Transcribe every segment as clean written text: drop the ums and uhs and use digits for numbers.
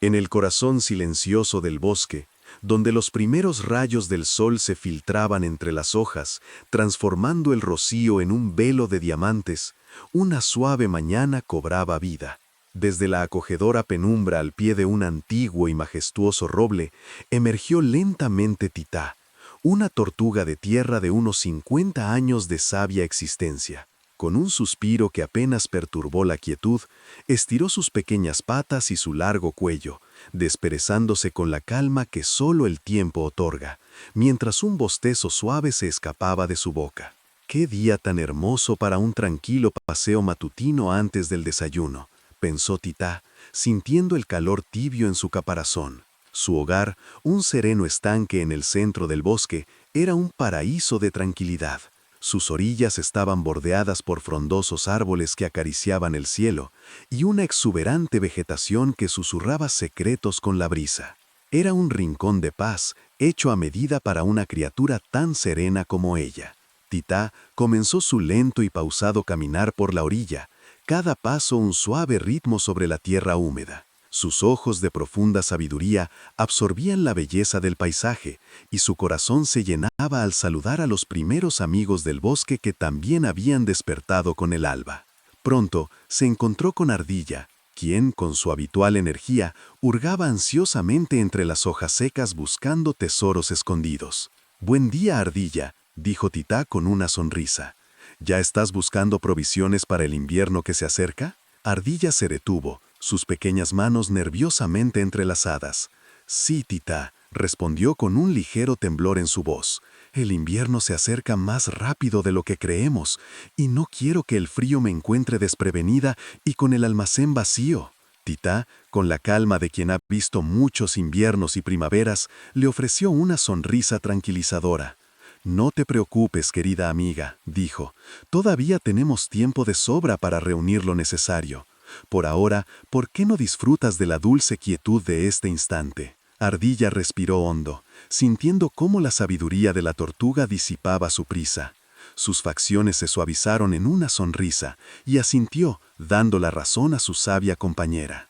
En el corazón silencioso del bosque, donde los primeros rayos del sol se filtraban entre las hojas, transformando el rocío en un velo de diamantes, una suave mañana cobraba vida. Desde la acogedora penumbra al pie de un antiguo y majestuoso roble, emergió lentamente Titá, una tortuga de tierra de unos 50 años de sabia existencia. Con un suspiro que apenas perturbó la quietud, estiró sus pequeñas patas y su largo cuello, desperezándose con la calma que solo el tiempo otorga, mientras un bostezo suave se escapaba de su boca. ¡Qué día tan hermoso para un tranquilo paseo matutino antes del desayuno!, pensó Titá, sintiendo el calor tibio en su caparazón. Su hogar, un sereno estanque en el centro del bosque, era un paraíso de tranquilidad. Sus orillas estaban bordeadas por frondosos árboles que acariciaban el cielo y una exuberante vegetación que susurraba secretos con la brisa. Era un rincón de paz, hecho a medida para una criatura tan serena como ella. Titá comenzó su lento y pausado caminar por la orilla, cada paso un suave ritmo sobre la tierra húmeda. Sus ojos de profunda sabiduría absorbían la belleza del paisaje, y su corazón se llenaba al saludar a los primeros amigos del bosque que también habían despertado con el alba. Pronto se encontró con Ardilla, quien, con su habitual energía, hurgaba ansiosamente entre las hojas secas buscando tesoros escondidos. «Buen día, Ardilla», dijo Titá con una sonrisa. «¿Ya estás buscando provisiones para el invierno que se acerca?» Ardilla se detuvo, sus pequeñas manos nerviosamente entrelazadas. «Sí, Titá», respondió con un ligero temblor en su voz. «El invierno se acerca más rápido de lo que creemos, y no quiero que el frío me encuentre desprevenida y con el almacén vacío». Titá, con la calma de quien ha visto muchos inviernos y primaveras, le ofreció una sonrisa tranquilizadora. «No te preocupes, querida amiga», dijo. «Todavía tenemos tiempo de sobra para reunir lo necesario. Por ahora, ¿por qué no disfrutas de la dulce quietud de este instante?» Ardilla respiró hondo, sintiendo cómo la sabiduría de la tortuga disipaba su prisa. Sus facciones se suavizaron en una sonrisa y asintió, dando la razón a su sabia compañera.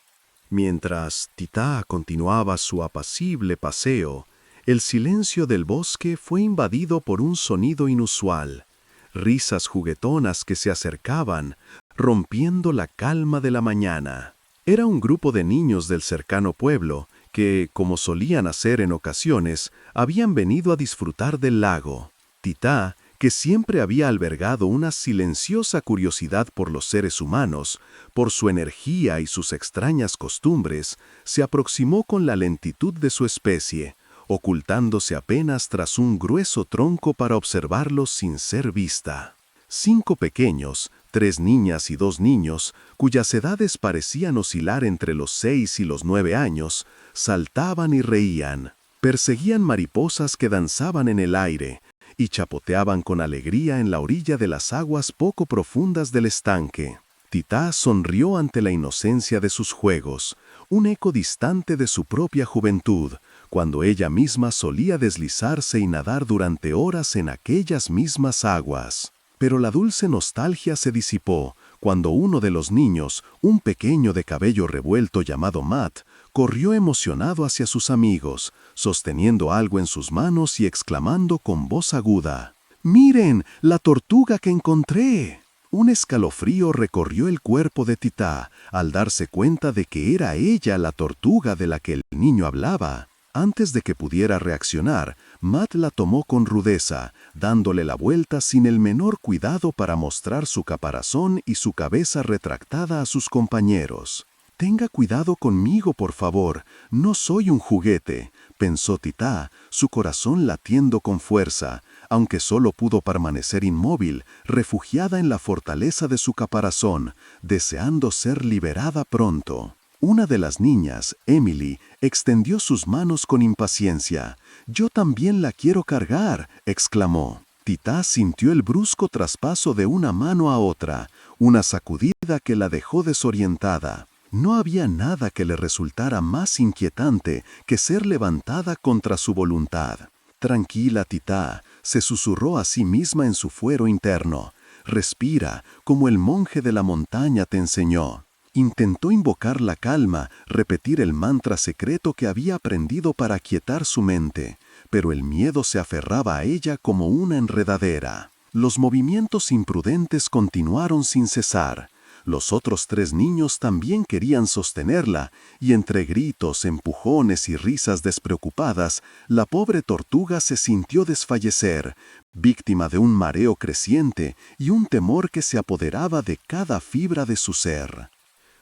Mientras Titá continuaba su apacible paseo, el silencio del bosque fue invadido por un sonido inusual, risas juguetonas que se acercaban, rompiendo la calma de la mañana. Era un grupo de niños del cercano pueblo que, como solían hacer en ocasiones, habían venido a disfrutar del lago. Titá, que siempre había albergado una silenciosa curiosidad por los seres humanos, por su energía y sus extrañas costumbres, se aproximó con la lentitud de su especie, ocultándose apenas tras un grueso tronco para observarlos sin ser vista. 5 pequeños, 3 niñas y 2 niños, cuyas edades parecían oscilar entre los 6 y los 9 años, saltaban y reían, perseguían mariposas que danzaban en el aire y chapoteaban con alegría en la orilla de las aguas poco profundas del estanque. Titá sonrió ante la inocencia de sus juegos, un eco distante de su propia juventud, cuando ella misma solía deslizarse y nadar durante horas en aquellas mismas aguas. Pero la dulce nostalgia se disipó cuando uno de los niños, un pequeño de cabello revuelto llamado Matt, corrió emocionado hacia sus amigos, sosteniendo algo en sus manos y exclamando con voz aguda: «¡Miren, la tortuga que encontré!». Un escalofrío recorrió el cuerpo de Titá al darse cuenta de que era ella la tortuga de la que el niño hablaba. Antes de que pudiera reaccionar, Matt la tomó con rudeza, dándole la vuelta sin el menor cuidado para mostrar su caparazón y su cabeza retractada a sus compañeros. «Tenga cuidado conmigo, por favor, no soy un juguete», pensó Titá, su corazón latiendo con fuerza, aunque solo pudo permanecer inmóvil, refugiada en la fortaleza de su caparazón, deseando ser liberada pronto. Una de las niñas, Emily, extendió sus manos con impaciencia. «Yo también la quiero cargar», exclamó. Titá sintió el brusco traspaso de una mano a otra, una sacudida que la dejó desorientada. No había nada que le resultara más inquietante que ser levantada contra su voluntad. «Tranquila, Titá», se susurró a sí misma en su fuero interno. «Respira, como el monje de la montaña te enseñó». Intentó invocar la calma, repetir el mantra secreto que había aprendido para aquietar su mente, pero el miedo se aferraba a ella como una enredadera. Los movimientos imprudentes continuaron sin cesar. Los otros 3 niños también querían sostenerla, y entre gritos, empujones y risas despreocupadas, la pobre tortuga se sintió desfallecer, víctima de un mareo creciente y un temor que se apoderaba de cada fibra de su ser.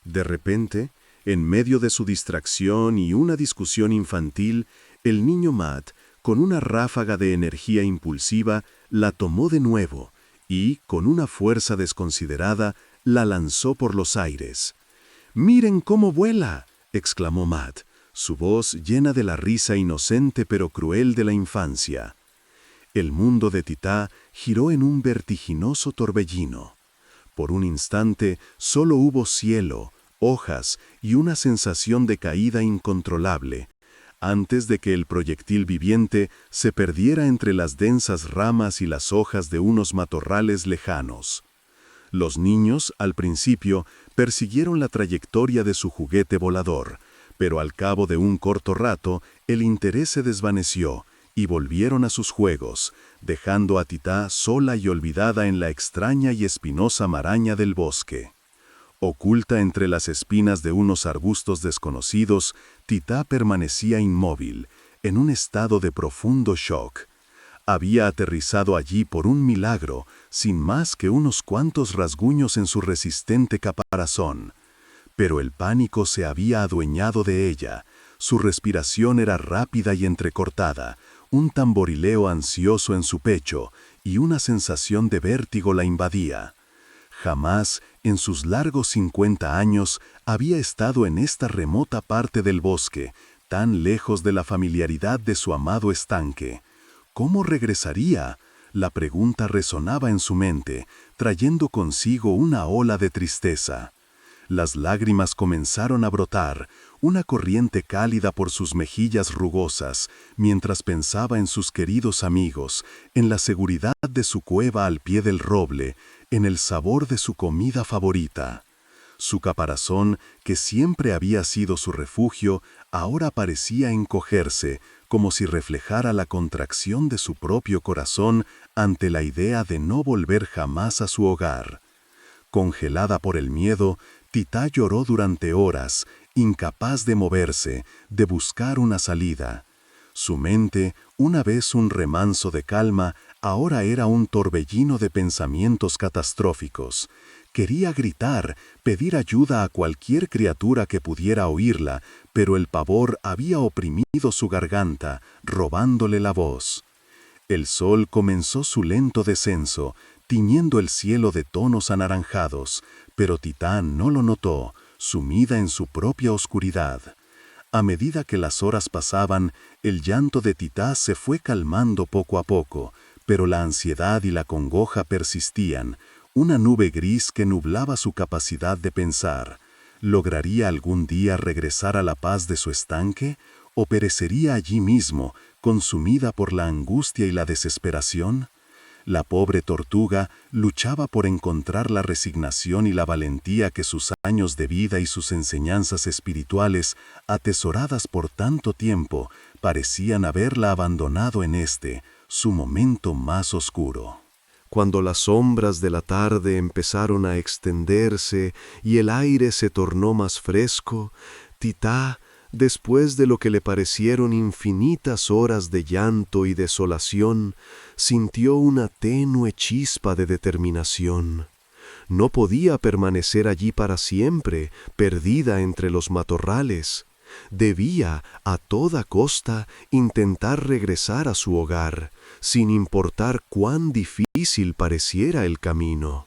De repente, en medio de su distracción y una discusión infantil, el niño Matt, con una ráfaga de energía impulsiva, la tomó de nuevo y, con una fuerza desconsiderada, la lanzó por los aires. «¡Miren cómo vuela!», exclamó Matt, su voz llena de la risa inocente pero cruel de la infancia. El mundo de Titá giró en un vertiginoso torbellino. Por un instante solo hubo cielo, hojas y una sensación de caída incontrolable, antes de que el proyectil viviente se perdiera entre las densas ramas y las hojas de unos matorrales lejanos. Los niños, al principio, persiguieron la trayectoria de su juguete volador, pero al cabo de un corto rato, el interés se desvaneció y volvieron a sus juegos, dejando a Titá sola y olvidada en la extraña y espinosa maraña del bosque. Oculta entre las espinas de unos arbustos desconocidos, Titá permanecía inmóvil, en un estado de profundo shock. Había aterrizado allí por un milagro, sin más que unos cuantos rasguños en su resistente caparazón. Pero el pánico se había adueñado de ella. Su respiración era rápida y entrecortada, un tamborileo ansioso en su pecho, y una sensación de vértigo la invadía. Jamás, en sus largos 50 años, había estado en esta remota parte del bosque, tan lejos de la familiaridad de su amado estanque. ¿Cómo regresaría? La pregunta resonaba en su mente, trayendo consigo una ola de tristeza. Las lágrimas comenzaron a brotar, una corriente cálida por sus mejillas rugosas, mientras pensaba en sus queridos amigos, en la seguridad de su cueva al pie del roble, en el sabor de su comida favorita. Su caparazón, que siempre había sido su refugio, ahora parecía encogerse, como si reflejara la contracción de su propio corazón ante la idea de no volver jamás a su hogar. Congelada por el miedo, Titá lloró durante horas, incapaz de moverse, de buscar una salida. Su mente, una vez un remanso de calma, ahora era un torbellino de pensamientos catastróficos. Quería gritar, pedir ayuda a cualquier criatura que pudiera oírla, pero el pavor había oprimido su garganta, robándole la voz. El sol comenzó su lento descenso, tiñendo el cielo de tonos anaranjados, pero Titá no lo notó, sumida en su propia oscuridad. A medida que las horas pasaban, el llanto de Titá se fue calmando poco a poco, pero la ansiedad y la congoja persistían, una nube gris que nublaba su capacidad de pensar. ¿Lograría algún día regresar a la paz de su estanque, o perecería allí mismo, consumida por la angustia y la desesperación? La pobre tortuga luchaba por encontrar la resignación y la valentía que sus años de vida y sus enseñanzas espirituales, atesoradas por tanto tiempo, parecían haberla abandonado en su momento más oscuro. Cuando las sombras de la tarde empezaron a extenderse y el aire se tornó más fresco, Titá, después de lo que le parecieron infinitas horas de llanto y desolación, sintió una tenue chispa de determinación. No podía permanecer allí para siempre, perdida entre los matorrales. Debía, a toda costa, intentar regresar a su hogar, sin importar cuán difícil pareciera el camino.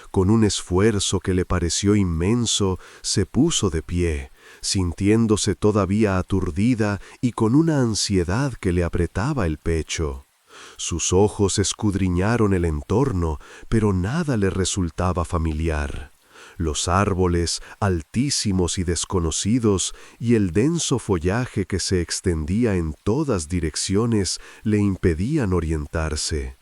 Con un esfuerzo que le pareció inmenso, se puso de pie, sintiéndose todavía aturdida y con una ansiedad que le apretaba el pecho. Sus ojos escudriñaron el entorno, pero nada le resultaba familiar. Los árboles, altísimos y desconocidos, y el denso follaje que se extendía en todas direcciones le impedían orientarse.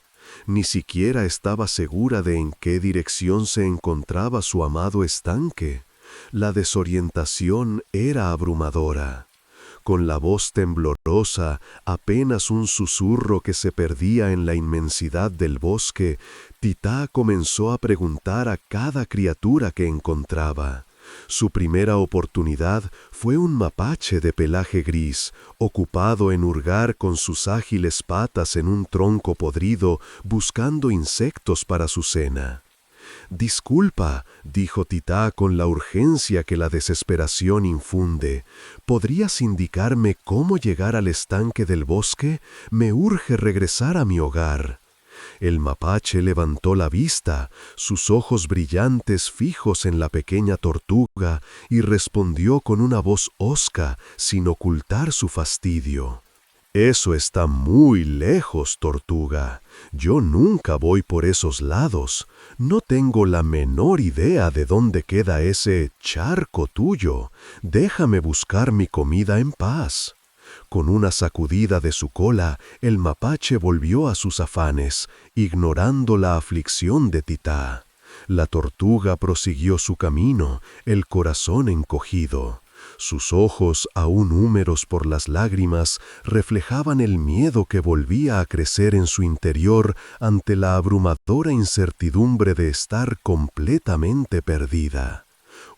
Ni siquiera estaba segura de en qué dirección se encontraba su amado estanque. La desorientación era abrumadora. Con la voz temblorosa, apenas un susurro que se perdía en la inmensidad del bosque, Titá comenzó a preguntar a cada criatura que encontraba. Su primera oportunidad fue un mapache de pelaje gris, ocupado en hurgar con sus ágiles patas en un tronco podrido, buscando insectos para su cena. «Disculpa», dijo Titá con la urgencia que la desesperación infunde, «¿podrías indicarme cómo llegar al estanque del bosque? Me urge regresar a mi hogar». El mapache levantó la vista, sus ojos brillantes fijos en la pequeña tortuga, y respondió con una voz hosca, sin ocultar su fastidio. «Eso está muy lejos, tortuga. Yo nunca voy por esos lados. No tengo la menor idea de dónde queda ese charco tuyo. Déjame buscar mi comida en paz». Con una sacudida de su cola, el mapache volvió a sus afanes, ignorando la aflicción de Titá. La tortuga prosiguió su camino, el corazón encogido. Sus ojos, aún húmedos por las lágrimas, reflejaban el miedo que volvía a crecer en su interior ante la abrumadora incertidumbre de estar completamente perdida.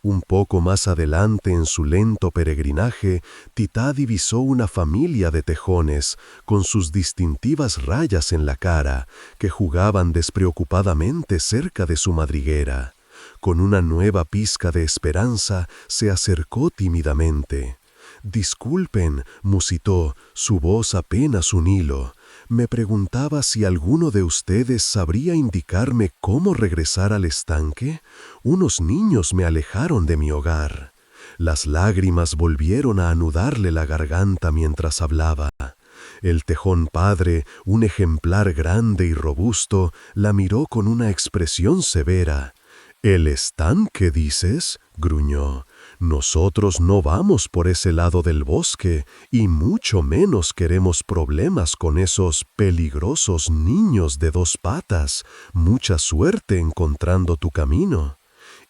Un poco más adelante en su lento peregrinaje, Titá divisó una familia de tejones, con sus distintivas rayas en la cara, que jugaban despreocupadamente cerca de su madriguera. Con una nueva pizca de esperanza, se acercó tímidamente. «Disculpen», musitó, su voz apenas un hilo. «Me preguntaba si alguno de ustedes sabría indicarme cómo regresar al estanque. Unos niños me alejaron de mi hogar». Las lágrimas volvieron a anudarle la garganta mientras hablaba. El tejón padre, un ejemplar grande y robusto, la miró con una expresión severa. «¿El estanque, dices?», gruñó. «Nosotros no vamos por ese lado del bosque, y mucho menos queremos problemas con esos peligrosos niños de 2 patas. Mucha suerte encontrando tu camino».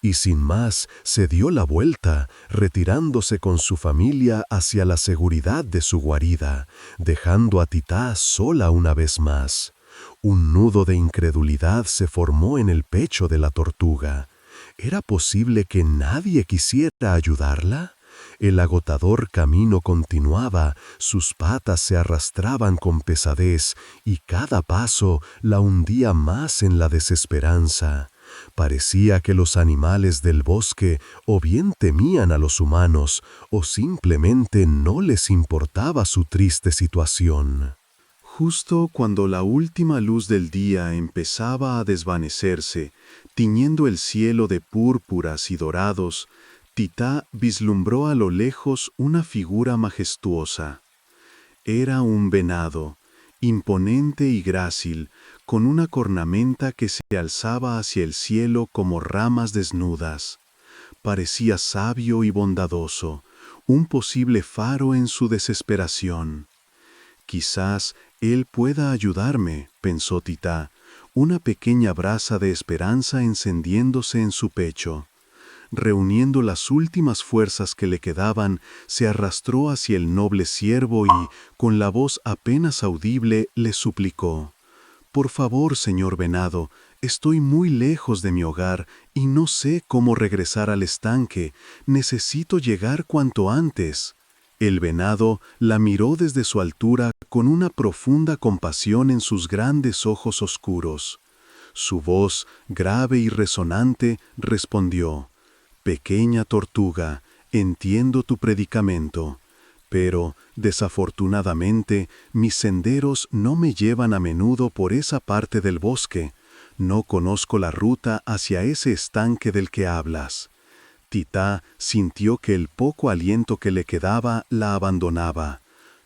Y sin más, se dio la vuelta, retirándose con su familia hacia la seguridad de su guarida, dejando a Titá sola una vez más. Un nudo de incredulidad se formó en el pecho de la tortuga. ¿Era posible que nadie quisiera ayudarla? El agotador camino continuaba, sus patas se arrastraban con pesadez y cada paso la hundía más en la desesperanza. Parecía que los animales del bosque o bien temían a los humanos o simplemente no les importaba su triste situación. Justo cuando la última luz del día empezaba a desvanecerse, tiñendo el cielo de púrpuras y dorados, Titá vislumbró a lo lejos una figura majestuosa. Era un venado, imponente y grácil, con una cornamenta que se alzaba hacia el cielo como ramas desnudas. Parecía sabio y bondadoso, un posible faro en su desesperación. «Quizás él pueda ayudarme», pensó Titá, una pequeña brasa de esperanza encendiéndose en su pecho. Reuniendo las últimas fuerzas que le quedaban, se arrastró hacia el noble ciervo y, con la voz apenas audible, le suplicó: «Por favor, señor venado, estoy muy lejos de mi hogar y no sé cómo regresar al estanque. Necesito llegar cuanto antes». El venado la miró desde su altura con una profunda compasión en sus grandes ojos oscuros. Su voz, grave y resonante, respondió: «Pequeña tortuga, entiendo tu predicamento, pero, desafortunadamente, mis senderos no me llevan a menudo por esa parte del bosque. No conozco la ruta hacia ese estanque del que hablas». Titá sintió que el poco aliento que le quedaba la abandonaba.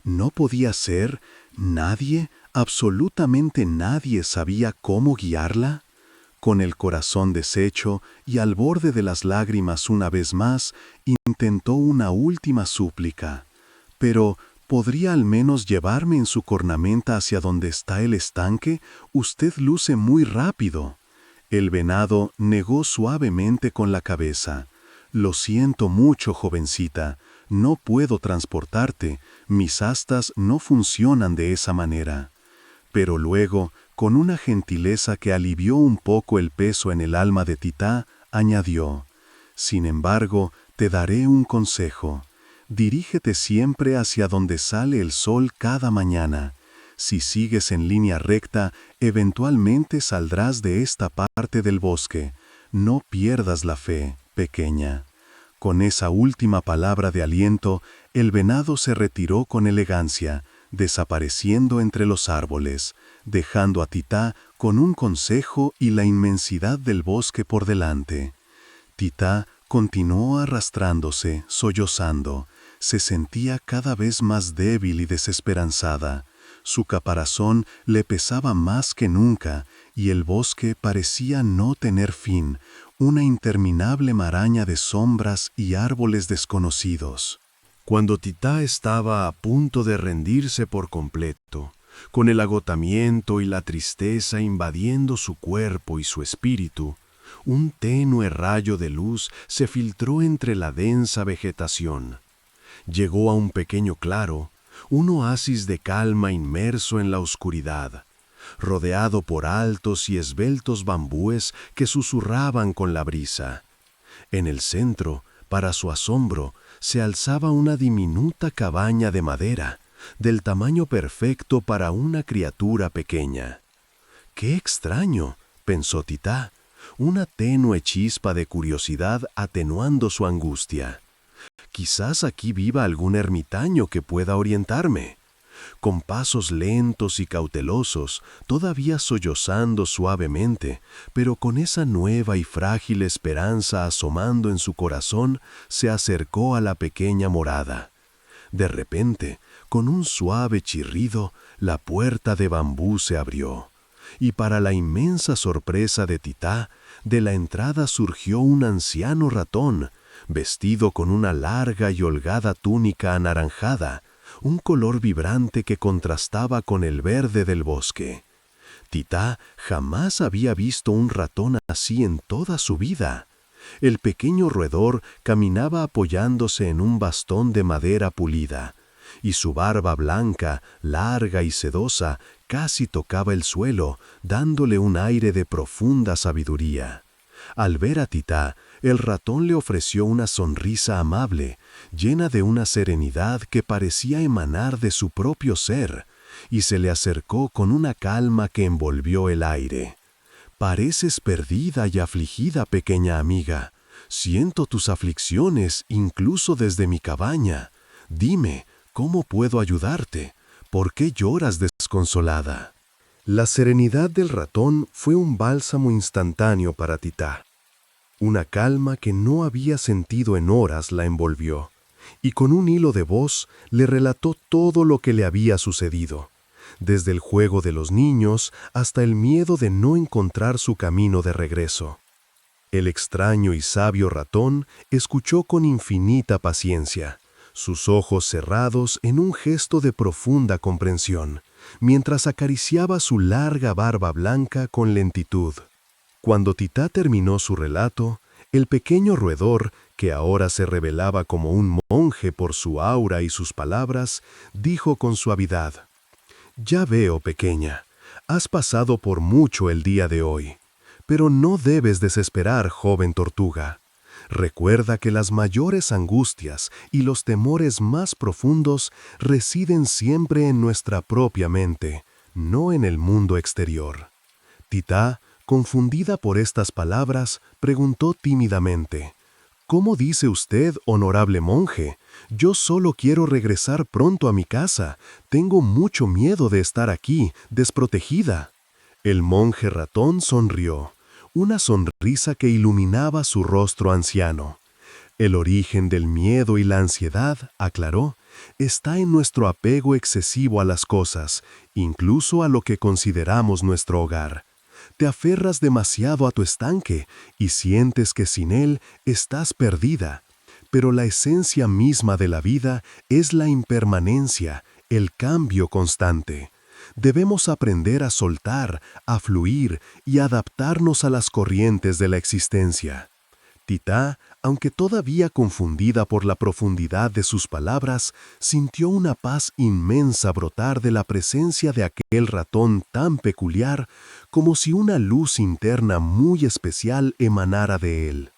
¿No podía ser? ¿Nadie, absolutamente nadie sabía cómo guiarla? Con el corazón deshecho y al borde de las lágrimas una vez más, intentó una última súplica. «Pero, ¿podría al menos llevarme en su cornamenta hacia donde está el estanque? Usted luce muy rápido». El venado negó suavemente con la cabeza. Lo siento mucho, jovencita, no puedo transportarte, mis astas no funcionan de esa manera. Pero luego, con una gentileza que alivió un poco el peso en el alma de Titá, añadió: «Sin embargo, te daré un consejo. Dirígete siempre hacia donde sale el sol cada mañana. Si sigues en línea recta, eventualmente saldrás de esta parte del bosque. No pierdas la fe, pequeña». Con esa última palabra de aliento, el venado se retiró con elegancia, desapareciendo entre los árboles, dejando a Titá con un consejo y la inmensidad del bosque por delante. Titá continuó arrastrándose, sollozando. Se sentía cada vez más débil y desesperanzada. Su caparazón le pesaba más que nunca, y el bosque parecía no tener fin, una interminable maraña de sombras y árboles desconocidos. Cuando Titá estaba a punto de rendirse por completo, con el agotamiento y la tristeza invadiendo su cuerpo y su espíritu, un tenue rayo de luz se filtró entre la densa vegetación. Llegó a un pequeño claro, un oasis de calma inmerso en la oscuridad, rodeado por altos y esbeltos bambúes que susurraban con la brisa. En el centro, para su asombro, se alzaba una diminuta cabaña de madera, del tamaño perfecto para una criatura pequeña. «¡Qué extraño!», pensó Titá, una tenue chispa de curiosidad atenuando su angustia. «Quizás aquí viva algún ermitaño que pueda orientarme». Con pasos lentos y cautelosos, todavía sollozando suavemente, pero con esa nueva y frágil esperanza asomando en su corazón, se acercó a la pequeña morada. De repente, con un suave chirrido, la puerta de bambú se abrió, y para la inmensa sorpresa de Titá, de la entrada surgió un anciano ratón, vestido con una larga y holgada túnica anaranjada, un color vibrante que contrastaba con el verde del bosque. Titá jamás había visto un ratón así en toda su vida. El pequeño roedor caminaba apoyándose en un bastón de madera pulida, y su barba blanca, larga y sedosa, casi tocaba el suelo, dándole un aire de profunda sabiduría. Al ver a Titá, el ratón le ofreció una sonrisa amable, llena de una serenidad que parecía emanar de su propio ser, y se le acercó con una calma que envolvió el aire. «Pareces perdida y afligida, pequeña amiga. Siento tus aflicciones incluso desde mi cabaña. Dime, ¿cómo puedo ayudarte? ¿Por qué lloras desconsolada?». La serenidad del ratón fue un bálsamo instantáneo para Titá. Una calma que no había sentido en horas la envolvió, y con un hilo de voz le relató todo lo que le había sucedido, desde el juego de los niños hasta el miedo de no encontrar su camino de regreso. El extraño y sabio ratón escuchó con infinita paciencia, sus ojos cerrados en un gesto de profunda comprensión, mientras acariciaba su larga barba blanca con lentitud. Cuando Titá terminó su relato, el pequeño roedor, que ahora se revelaba como un monje por su aura y sus palabras, dijo con suavidad: «Ya veo, pequeña, has pasado por mucho el día de hoy, pero no debes desesperar, joven tortuga. Recuerda que las mayores angustias y los temores más profundos residen siempre en nuestra propia mente, no en el mundo exterior». Titá, confundida por estas palabras, preguntó tímidamente: «¿Cómo dice usted, honorable monje? Yo solo quiero regresar pronto a mi casa. Tengo mucho miedo de estar aquí, desprotegida». El monje ratón sonrió, una sonrisa que iluminaba su rostro anciano. «El origen del miedo y la ansiedad», aclaró, «está en nuestro apego excesivo a las cosas, incluso a lo que consideramos nuestro hogar. Te aferras demasiado a tu estanque y sientes que sin él estás perdida. Pero la esencia misma de la vida es la impermanencia, el cambio constante. Debemos aprender a soltar, a fluir y adaptarnos a las corrientes de la existencia». Tita, aunque todavía confundida por la profundidad de sus palabras, sintió una paz inmensa brotar de la presencia de aquel ratón tan peculiar, como si una luz interna muy especial emanara de él.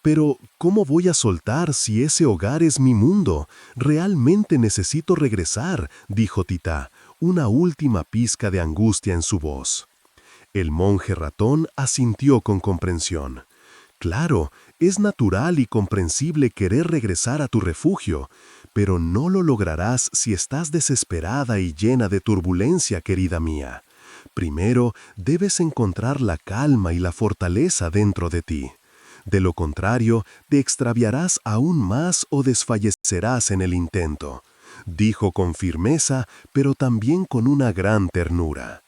Pero, ¿cómo voy a soltar si ese hogar es mi mundo? Realmente necesito regresar, dijo Tita, una última pizca de angustia en su voz. El monje ratón asintió con comprensión. Claro, es natural y comprensible querer regresar a tu refugio, pero no lo lograrás si estás desesperada y llena de turbulencia, querida mía. Primero, debes encontrar la calma y la fortaleza dentro de ti. De lo contrario, te extraviarás aún más o desfallecerás en el intento, dijo con firmeza, pero también con una gran ternura.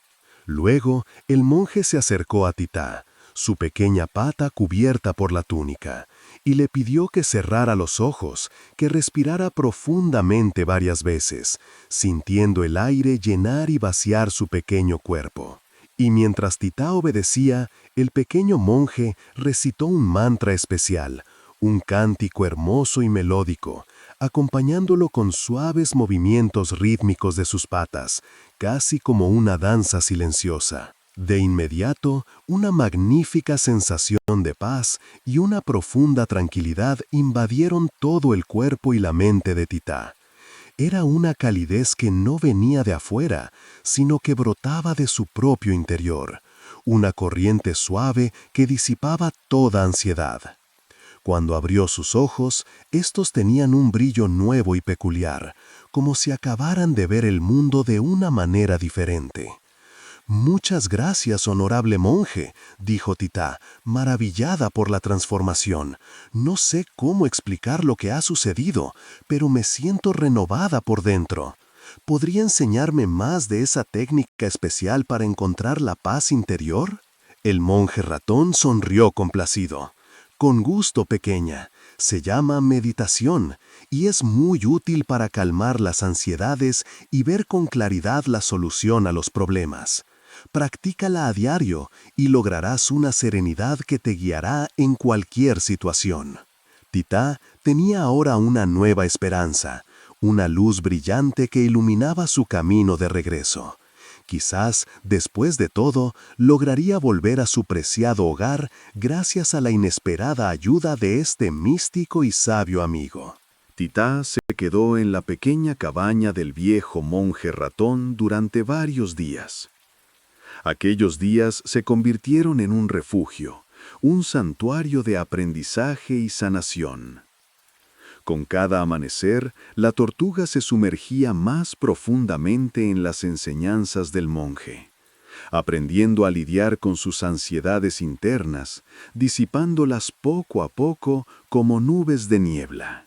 Luego, el monje se acercó a Tita, su pequeña pata cubierta por la túnica, y le pidió que cerrara los ojos, que respirara profundamente varias veces, sintiendo el aire llenar y vaciar su pequeño cuerpo. Y mientras Tita obedecía, el pequeño monje recitó un mantra especial, un cántico hermoso y melódico, acompañándolo con suaves movimientos rítmicos de sus patas, casi como una danza silenciosa. De inmediato, una magnífica sensación de paz y una profunda tranquilidad invadieron todo el cuerpo y la mente de Tita. Era una calidez que no venía de afuera, sino que brotaba de su propio interior, una corriente suave que disipaba toda ansiedad. Cuando abrió sus ojos, estos tenían un brillo nuevo y peculiar, como si acabaran de ver el mundo de una manera diferente. «Muchas gracias, honorable monje», dijo Tita, maravillada por la transformación. «No sé cómo explicar lo que ha sucedido, pero me siento renovada por dentro. ¿Podría enseñarme más de esa técnica especial para encontrar la paz interior?» El monje ratón sonrió complacido. «Con gusto, pequeña. Se llama meditación y es muy útil para calmar las ansiedades y ver con claridad la solución a los problemas. Practícala a diario y lograrás una serenidad que te guiará en cualquier situación». Tita tenía ahora una nueva esperanza, una luz brillante que iluminaba su camino de regreso. Quizás, después de todo, lograría volver a su preciado hogar gracias a la inesperada ayuda de este místico y sabio amigo. Tita se quedó en la pequeña cabaña del viejo monje ratón durante varios días. Aquellos días se convirtieron en un refugio, un santuario de aprendizaje y sanación. Con cada amanecer, la tortuga se sumergía más profundamente en las enseñanzas del monje, aprendiendo a lidiar con sus ansiedades internas, disipándolas poco a poco como nubes de niebla.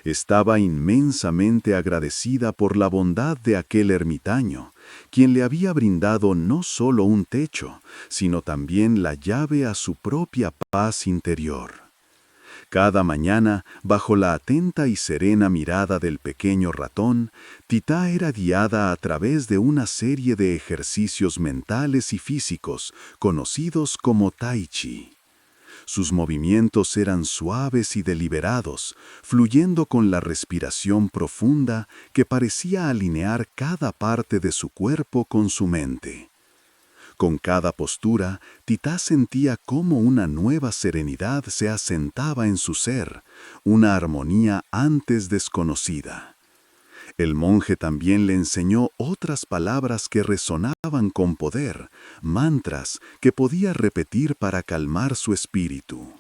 Estaba inmensamente agradecida por la bondad de aquel ermitaño, quien le había brindado no solo un techo, sino también la llave a su propia paz interior. Cada mañana, bajo la atenta y serena mirada del pequeño ratón, Tita era guiada a través de una serie de ejercicios mentales y físicos conocidos como Tai Chi. Sus movimientos eran suaves y deliberados, fluyendo con la respiración profunda que parecía alinear cada parte de su cuerpo con su mente. Con cada postura, Tita sentía cómo una nueva serenidad se asentaba en su ser, una armonía antes desconocida. El monje también le enseñó otras palabras que resonaban con poder, mantras que podía repetir para calmar su espíritu.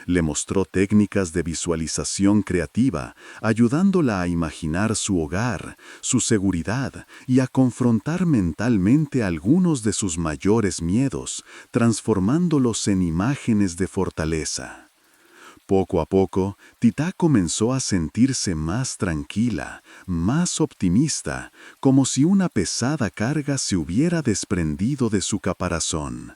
Le mostró técnicas de visualización creativa, ayudándola a imaginar su hogar, su seguridad y a confrontar mentalmente algunos de sus mayores miedos, transformándolos en imágenes de fortaleza. Poco a poco, Tita comenzó a sentirse más tranquila, más optimista, como si una pesada carga se hubiera desprendido de su caparazón.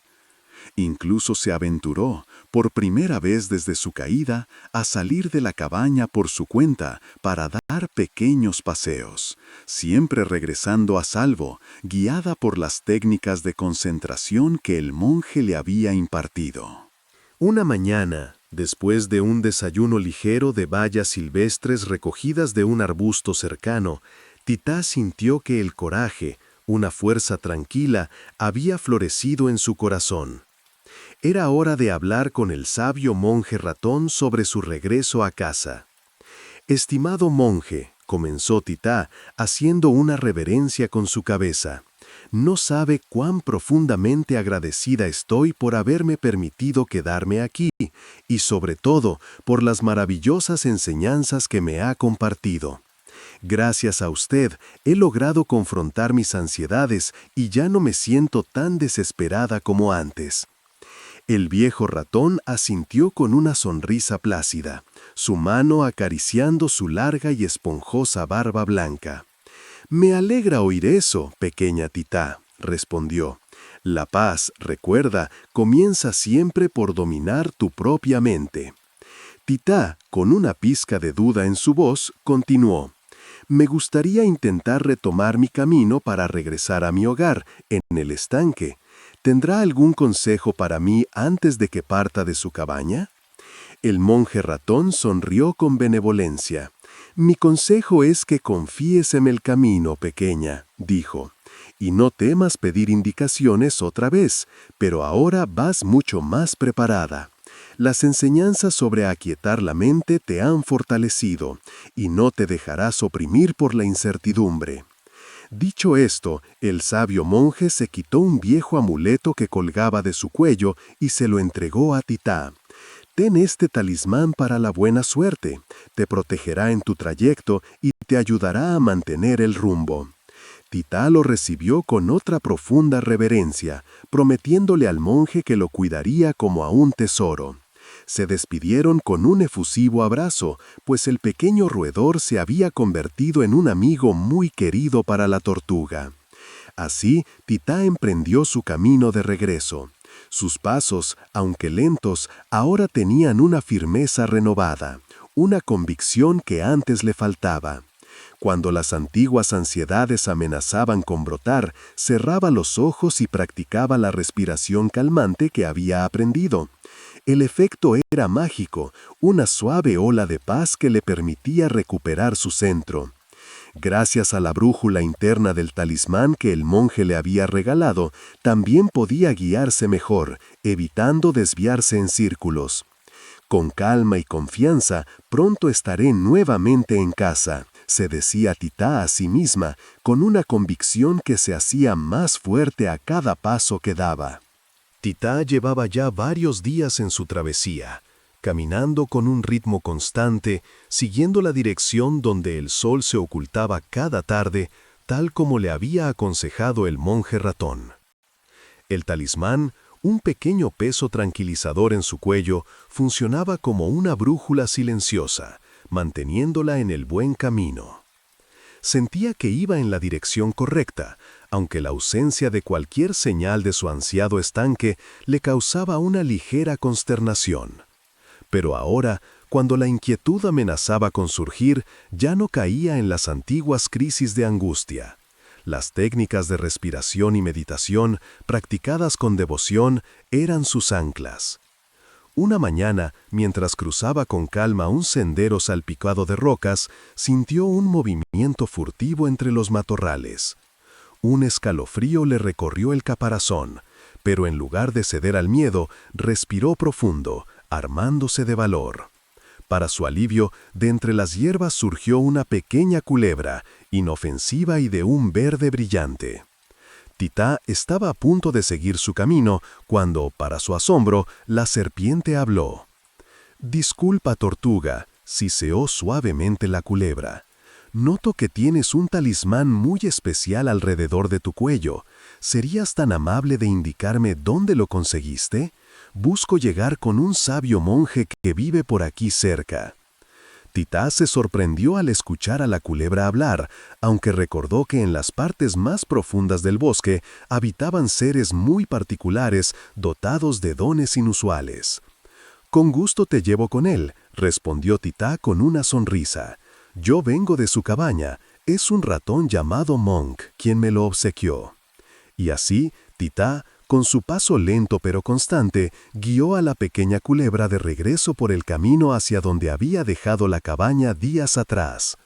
Incluso se aventuró, por primera vez desde su caída, a salir de la cabaña por su cuenta para dar pequeños paseos, siempre regresando a salvo, guiada por las técnicas de concentración que el monje le había impartido. Una mañana, después de un desayuno ligero de bayas silvestres recogidas de un arbusto cercano, Titá sintió que el coraje, una fuerza tranquila, había florecido en su corazón. Era hora de hablar con el sabio monje ratón sobre su regreso a casa. «Estimado monje», comenzó Titá, haciendo una reverencia con su cabeza, «no sabe cuán profundamente agradecida estoy por haberme permitido quedarme aquí, y sobre todo por las maravillosas enseñanzas que me ha compartido. Gracias a usted, he logrado confrontar mis ansiedades y ya no me siento tan desesperada como antes». El viejo ratón asintió con una sonrisa plácida, su mano acariciando su larga y esponjosa barba blanca. «Me alegra oír eso, pequeña Titá», respondió. «La paz, recuerda, comienza siempre por dominar tu propia mente». Titá, con una pizca de duda en su voz, continuó. «Me gustaría intentar retomar mi camino para regresar a mi hogar, en el estanque. ¿Tendrá algún consejo para mí antes de que parta de su cabaña?» El monje ratón sonrió con benevolencia. «Mi consejo es que confíes en el camino, pequeña», dijo, «y no temas pedir indicaciones otra vez, pero ahora vas mucho más preparada. Las enseñanzas sobre aquietar la mente te han fortalecido, y no te dejarás oprimir por la incertidumbre». Dicho esto, el sabio monje se quitó un viejo amuleto que colgaba de su cuello y se lo entregó a Titá. «Ten este talismán para la buena suerte, te protegerá en tu trayecto y te ayudará a mantener el rumbo». Titá lo recibió con otra profunda reverencia, prometiéndole al monje que lo cuidaría como a un tesoro. Se despidieron con un efusivo abrazo, pues el pequeño roedor se había convertido en un amigo muy querido para la tortuga. Así, Titá emprendió su camino de regreso. Sus pasos, aunque lentos, ahora tenían una firmeza renovada, una convicción que antes le faltaba. Cuando las antiguas ansiedades amenazaban con brotar, cerraba los ojos y practicaba la respiración calmante que había aprendido. El efecto era mágico, una suave ola de paz que le permitía recuperar su centro. Gracias a la brújula interna del talismán que el monje le había regalado, también podía guiarse mejor, evitando desviarse en círculos. «Con calma y confianza, pronto estaré nuevamente en casa», se decía Titá a sí misma, con una convicción que se hacía más fuerte a cada paso que daba. Titá llevaba ya varios días en su travesía, caminando con un ritmo constante, siguiendo la dirección donde el sol se ocultaba cada tarde, tal como le había aconsejado el monje ratón. El talismán, un pequeño peso tranquilizador en su cuello, funcionaba como una brújula silenciosa, manteniéndola en el buen camino. Sentía que iba en la dirección correcta, aunque la ausencia de cualquier señal de su ansiado estanque le causaba una ligera consternación. Pero ahora, cuando la inquietud amenazaba con surgir, ya no caía en las antiguas crisis de angustia. Las técnicas de respiración y meditación, practicadas con devoción, eran sus anclas. Una mañana, mientras cruzaba con calma un sendero salpicado de rocas, sintió un movimiento furtivo entre los matorrales. Un escalofrío le recorrió el caparazón, pero en lugar de ceder al miedo, respiró profundo, armándose de valor. Para su alivio, de entre las hierbas surgió una pequeña culebra, inofensiva y de un verde brillante. Titá estaba a punto de seguir su camino cuando, para su asombro, la serpiente habló. «Disculpa, tortuga», siseó suavemente la culebra. «Noto que tienes un talismán muy especial alrededor de tu cuello. ¿Serías tan amable de indicarme dónde lo conseguiste? Busco llegar con un sabio monje que vive por aquí cerca». Titá se sorprendió al escuchar a la culebra hablar, aunque recordó que en las partes más profundas del bosque habitaban seres muy particulares dotados de dones inusuales. «Con gusto te llevo con él», respondió Titá con una sonrisa. «Yo vengo de su cabaña, es un ratón llamado Monk quien me lo obsequió». Y así, Titá, Con su paso lento pero constante, guió a la pequeña culebra de regreso por el camino hacia donde había dejado la cabaña días atrás.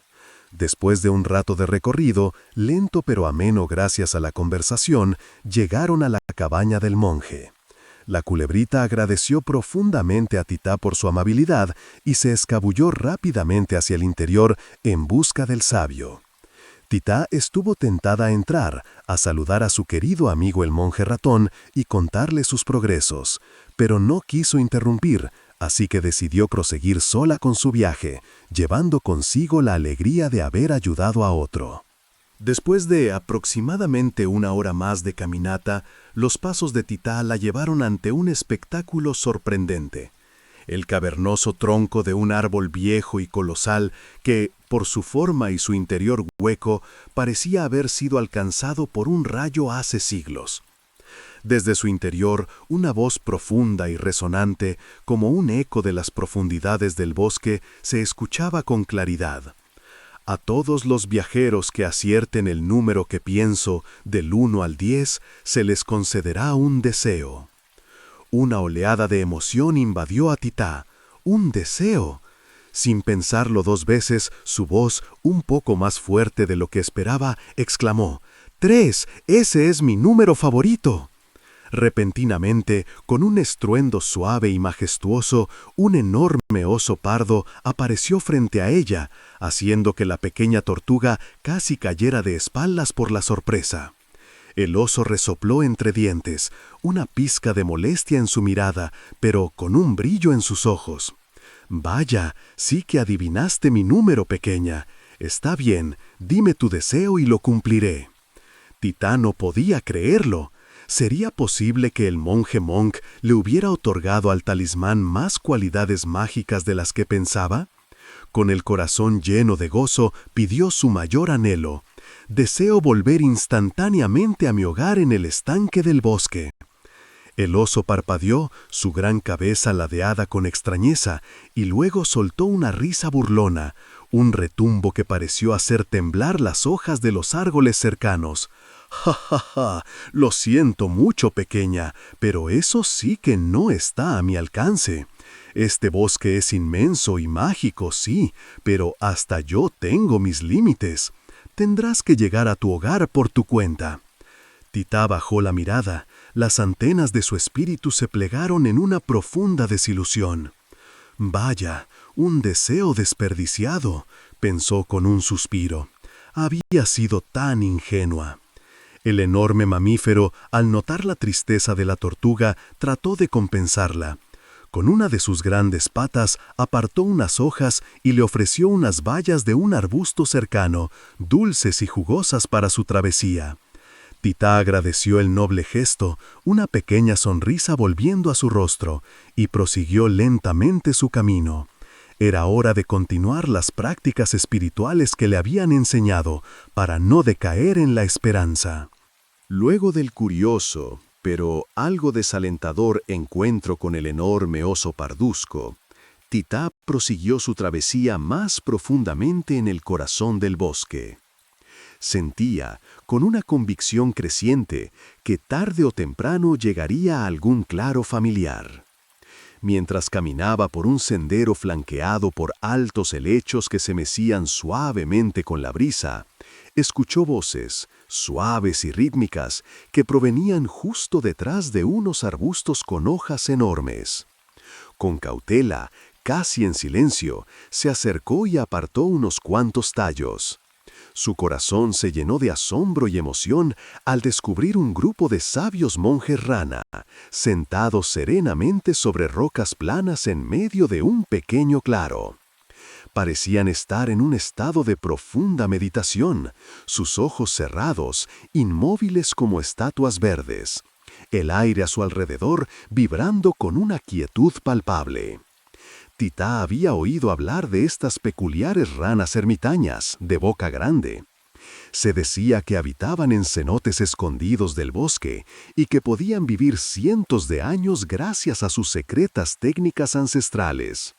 Después de un rato de recorrido, lento pero ameno gracias a la conversación, llegaron a la cabaña del monje. La culebrita agradeció profundamente a Titá por su amabilidad y se escabulló rápidamente hacia el interior en busca del sabio. Titá estuvo tentada a entrar, a saludar a su querido amigo el monje ratón y contarle sus progresos, pero no quiso interrumpir, así que decidió proseguir sola con su viaje, llevando consigo la alegría de haber ayudado a otro. Después de aproximadamente 1 hora más de caminata, los pasos de Titá la llevaron ante un espectáculo sorprendente. El cavernoso tronco de un árbol viejo y colosal que, por su forma y su interior hueco, parecía haber sido alcanzado por un rayo hace siglos. Desde su interior, una voz profunda y resonante, como un eco de las profundidades del bosque, se escuchaba con claridad. A todos los viajeros que acierten el número que pienso, del 1 al 10, se les concederá un deseo. Una oleada de emoción invadió a Titá. ¡Un deseo! Sin pensarlo 2 veces, su voz, un poco más fuerte de lo que esperaba, exclamó: «¡3! ¡Ese es mi número favorito!». Repentinamente, con un estruendo suave y majestuoso, un enorme oso pardo apareció frente a ella, haciendo que la pequeña tortuga casi cayera de espaldas por la sorpresa. El oso resopló entre dientes, una pizca de molestia en su mirada, pero con un brillo en sus ojos. «Vaya, sí que adivinaste mi número, pequeña. Está bien, dime tu deseo y lo cumpliré». Titá no podía creerlo. ¿Sería posible que el monje Monk le hubiera otorgado al talismán más cualidades mágicas de las que pensaba? Con el corazón lleno de gozo, pidió su mayor anhelo: «Deseo volver instantáneamente a mi hogar en el estanque del bosque». El oso parpadeó, su gran cabeza ladeada con extrañeza, y luego soltó una risa burlona, un retumbo que pareció hacer temblar las hojas de los árboles cercanos. «Ja, ja, ja, lo siento mucho, pequeña, pero eso sí que no está a mi alcance. Este bosque es inmenso y mágico, sí, pero hasta yo tengo mis límites. Tendrás que llegar a tu hogar por tu cuenta». Titá bajó la mirada. Las antenas de su espíritu se plegaron en una profunda desilusión. «Vaya, un deseo desperdiciado», pensó con un suspiro. Había sido tan ingenua. El enorme mamífero, al notar la tristeza de la tortuga, trató de compensarla. Con una de sus grandes patas apartó unas hojas y le ofreció unas bayas de un arbusto cercano, dulces y jugosas para su travesía. Titá agradeció el noble gesto, una pequeña sonrisa volviendo a su rostro, y prosiguió lentamente su camino. Era hora de continuar las prácticas espirituales que le habían enseñado, para no decaer en la esperanza. Luego del curioso, pero algo desalentador encuentro con el enorme oso parduzco, Titá prosiguió su travesía más profundamente en el corazón del bosque. Sentía, con una convicción creciente, que tarde o temprano llegaría a algún claro familiar. Mientras caminaba por un sendero flanqueado por altos helechos que se mecían suavemente con la brisa, escuchó voces, suaves y rítmicas, que provenían justo detrás de unos arbustos con hojas enormes. Con cautela, casi en silencio, se acercó y apartó unos cuantos tallos. Su corazón se llenó de asombro y emoción al descubrir un grupo de sabios monjes rana, sentados serenamente sobre rocas planas en medio de un pequeño claro. Parecían estar en un estado de profunda meditación, sus ojos cerrados, inmóviles como estatuas verdes, el aire a su alrededor vibrando con una quietud palpable. Titá había oído hablar de estas peculiares ranas ermitañas, de boca grande. Se decía que habitaban en cenotes escondidos del bosque y que podían vivir cientos de años gracias a sus secretas técnicas ancestrales.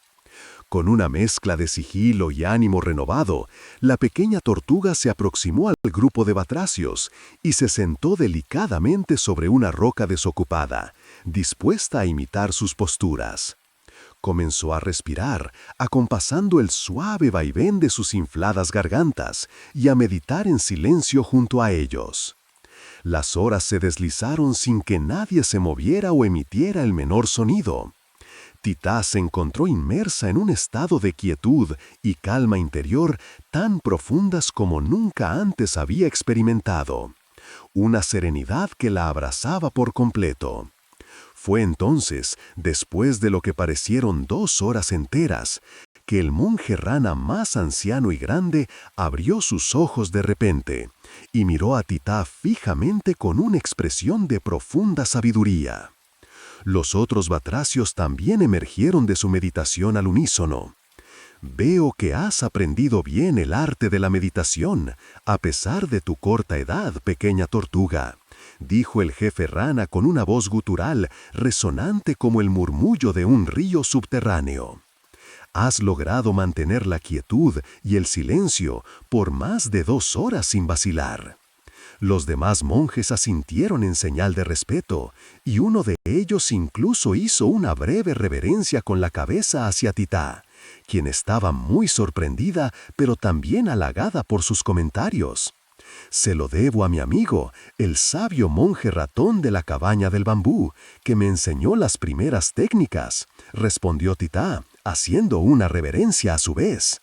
Con una mezcla de sigilo y ánimo renovado, la pequeña tortuga se aproximó al grupo de batracios y se sentó delicadamente sobre una roca desocupada, dispuesta a imitar sus posturas. Comenzó a respirar, acompasando el suave vaivén de sus infladas gargantas, y a meditar en silencio junto a ellos. Las horas se deslizaron sin que nadie se moviera o emitiera el menor sonido. Titá se encontró inmersa en un estado de quietud y calma interior tan profundas como nunca antes había experimentado. Una serenidad que la abrazaba por completo. Fue entonces, después de lo que parecieron 2 horas enteras, que el monje rana más anciano y grande abrió sus ojos de repente y miró a Titá fijamente con una expresión de profunda sabiduría. Los otros batracios también emergieron de su meditación al unísono. «Veo que has aprendido bien el arte de la meditación, a pesar de tu corta edad, pequeña tortuga», dijo el jefe rana con una voz gutural, resonante como el murmullo de un río subterráneo. «Has logrado mantener la quietud y el silencio por más de 2 horas sin vacilar». Los demás monjes asintieron en señal de respeto, y uno de ellos incluso hizo una breve reverencia con la cabeza hacia Titá, quien estaba muy sorprendida, pero también halagada por sus comentarios. «Se lo debo a mi amigo, el sabio monje ratón de la cabaña del bambú, que me enseñó las primeras técnicas», respondió Titá, haciendo una reverencia a su vez.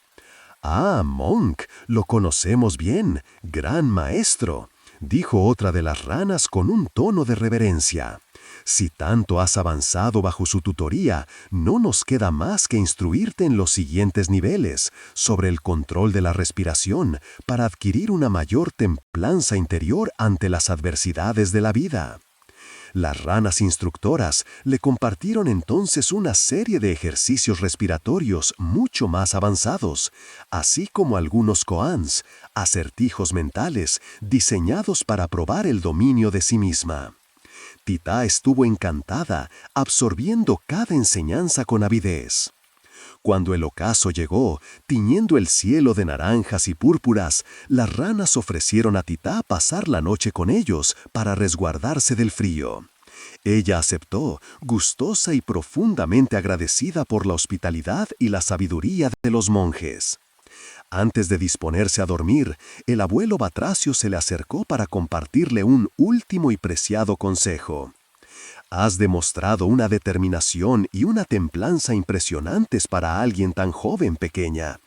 «Ah, Monk, lo conocemos bien, gran maestro», dijo otra de las ranas con un tono de reverencia. «Si tanto has avanzado bajo su tutoría, no nos queda más que instruirte en los siguientes niveles, sobre el control de la respiración, para adquirir una mayor templanza interior ante las adversidades de la vida». Las ranas instructoras le compartieron entonces una serie de ejercicios respiratorios mucho más avanzados, así como algunos koans, acertijos mentales diseñados para probar el dominio de sí misma. Titá estuvo encantada, absorbiendo cada enseñanza con avidez. Cuando el ocaso llegó, tiñendo el cielo de naranjas y púrpuras, las ranas ofrecieron a Titá pasar la noche con ellos para resguardarse del frío. Ella aceptó, gustosa y profundamente agradecida por la hospitalidad y la sabiduría de los monjes. Antes de disponerse a dormir, el abuelo batracio se le acercó para compartirle un último y preciado consejo. «Has demostrado una determinación y una templanza impresionantes para alguien tan joven, pequeña.